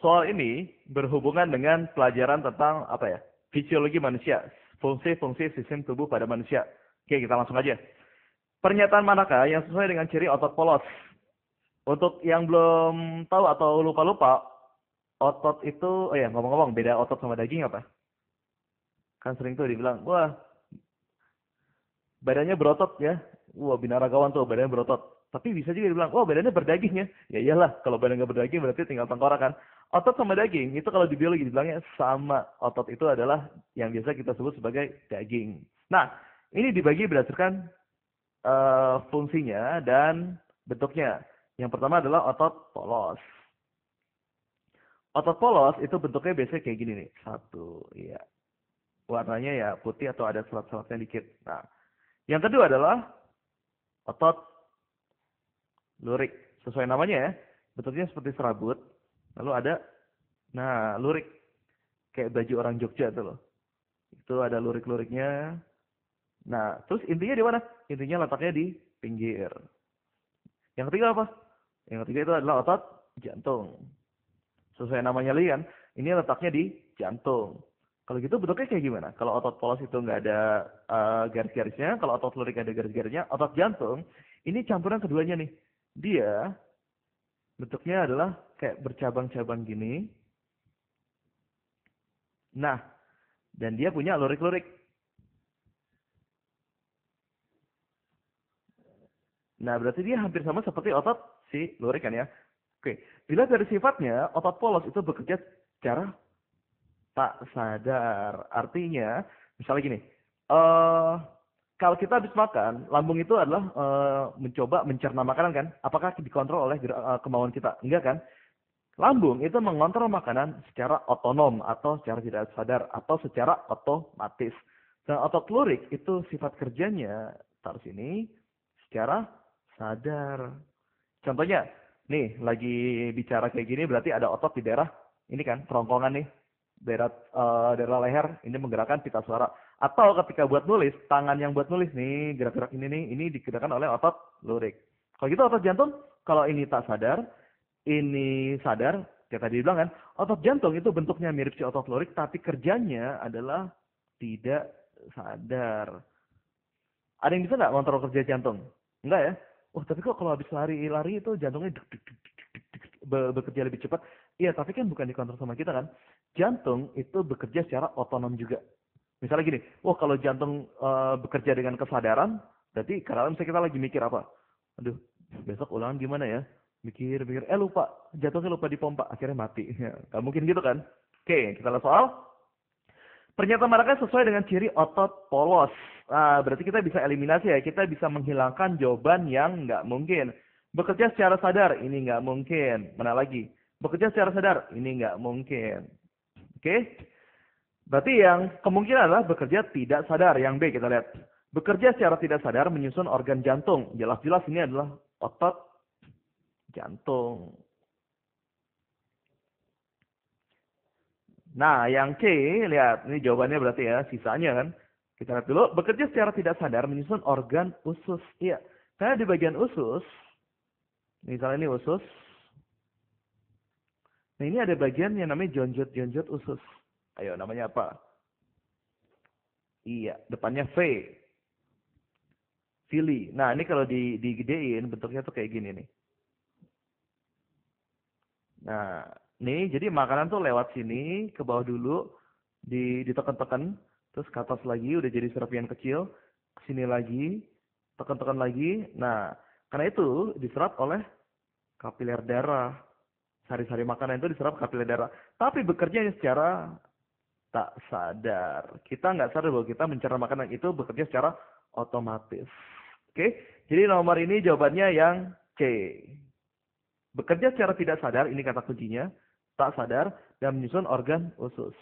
Soal ini berhubungan dengan pelajaran tentang apa ya? Fisiologi manusia, fungsi-fungsi sistem tubuh pada manusia. Oke, kita langsung aja. Pernyataan manakah yang sesuai dengan ciri otot polos? Untuk yang belum tahu atau lupa-lupa, otot itu, oh ya ngomong-ngomong, beda otot sama daging apa? Kan sering tuh dibilang, wah badannya berotot ya. Wah binaragawan tuh badannya berotot. Tapi bisa juga dibilang, oh badannya berdaging ya. Ya iyalah, kalau badannya berdaging berarti tinggal tengkorak kan. Otot sama daging, itu kalau di biologi dibilangnya sama. Otot itu adalah yang biasa kita sebut sebagai daging. Nah, ini dibagi berdasarkan fungsinya dan bentuknya. Yang pertama adalah otot polos. Otot polos itu bentuknya biasanya kayak gini nih. Satu, iya. Warnanya ya putih atau ada selat-selatnya dikit. Nah, yang kedua adalah otot lurik. Sesuai namanya ya. Bentuknya seperti serabut. Lalu ada, nah lurik. Kayak baju orang Jogja tuh loh. Itu ada lurik-luriknya. Nah, terus intinya di mana? Intinya letaknya di pinggir. Yang ketiga apa? Yang ketiga itu adalah otot jantung. Sesuai namanya lagi kan, ini letaknya di jantung. Kalau gitu bentuknya kayak gimana? Kalau otot polos itu nggak ada garis-garisnya, kalau otot lurik ada garis-garisnya, otot jantung ini campuran keduanya nih. Dia bentuknya adalah kayak bercabang-cabang gini. Nah, dan dia punya lurik-lurik. Nah, berarti dia hampir sama seperti otot si lurik kan ya. Oke, bila dari sifatnya, otot polos itu bekerja secara tak sadar. Artinya, misalnya gini, eh kalau kita habis makan, lambung itu adalah mencoba mencerna makanan kan? Apakah dikontrol oleh kemauan kita? Enggak kan? Lambung itu mengontrol makanan secara otonom atau secara tidak sadar atau secara otomatis. Dan otot lurik itu sifat kerjanya taruh sini secara sadar. Contohnya, nih lagi bicara kayak gini berarti ada otot di daerah ini kan kerongkongan nih, daerah leher ini menggerakkan pita suara. Atau ketika buat nulis, tangan yang buat nulis nih gerak-gerak ini nih, ini digerakkan oleh otot lurik. Kalau gitu otot jantung, kalau ini tak sadar, ini sadar, kayak tadi bilang kan, otot jantung itu bentuknya mirip si otot lurik, tapi kerjanya adalah tidak sadar. Ada yang bisa nggak kontrol kerja jantung? Enggak ya? Oh, tapi kok kalau habis lari-lari itu jantungnya bekerja lebih cepat? Iya, tapi kan bukan dikontrol sama kita kan. Jantung itu bekerja secara otonom juga. Misalnya gini, wah kalau jantung bekerja dengan kesadaran, berarti karena misalnya kita lagi mikir apa? Aduh, besok ulangan gimana ya? Mikir-mikir, lupa, jantungnya lupa dipompa, akhirnya mati. Ya, nggak mungkin gitu kan? Oke, kita lihat soal. Pernyataan manakah sesuai dengan ciri otot polos? Nah, berarti kita bisa eliminasi ya. Kita bisa menghilangkan jawaban yang nggak mungkin. Bekerja secara sadar, ini nggak mungkin. Mana lagi? Bekerja secara sadar, ini nggak mungkin. Oke? Berarti yang kemungkinan adalah bekerja tidak sadar. Yang B kita lihat. Bekerja secara tidak sadar menyusun organ jantung. Jelas-jelas ini adalah otot jantung. Nah, yang C, lihat. Ini jawabannya berarti ya, sisanya kan. Kita lihat dulu. Bekerja secara tidak sadar menyusun organ usus. Iya. Karena di bagian usus, misalnya ini usus. Nah, ini ada bagian yang namanya jonjot-jonjot usus. Ayo, namanya apa? Iya, depannya V. Villi. Nah, ini kalau digedein, bentuknya tuh kayak gini nih. Nah, nih jadi makanan tuh lewat sini ke bawah dulu, ditekan-tekan, terus ke atas lagi udah jadi serpihan kecil, ke sini lagi, tekan-tekan lagi. Nah, karena itu diserap oleh kapiler darah. Sari-sari makanan itu diserap kapiler darah. Tapi bekerja secara tak sadar. Kita nggak sadar bahwa kita mencerna makanan itu bekerja secara otomatis. Oke, jadi nomor ini jawabannya yang C. Bekerja secara tidak sadar, ini kata kuncinya, tak sadar, dan menyusun organ usus.